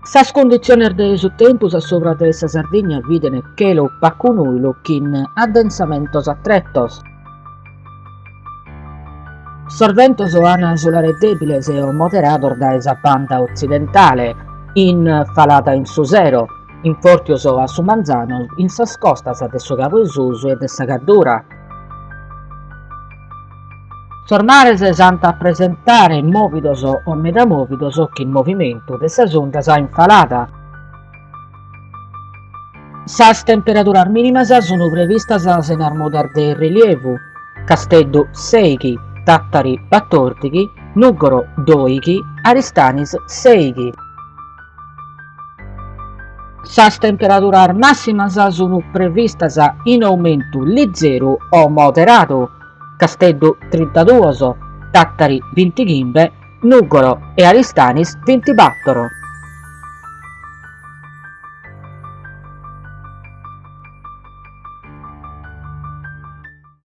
Sas condizioni de su tempus a sopra de sa Sardigna videne che lo paccunuilu chin addensamentos attrettos. Sorventos o ana solare debiles e o moderator da esa banda occidentale, in falata in su zero, in fortios o a su manzano, in sas costas de su capo isusu e de sa caddura. Sormares santa a presentare movidos o medamovidos che in movimento de sa ondas a infalata. Sas temperaturas mínimas sono previstas en armodar de rilievu, Casteddu 6, Tattari 14, Nuggoro 2, Aristanis 6. Sas temperaturas massimas sono previstas in aumento leggero o moderato, Casteddu 32, Tattari 25, Nuggoro e Aristanis 24.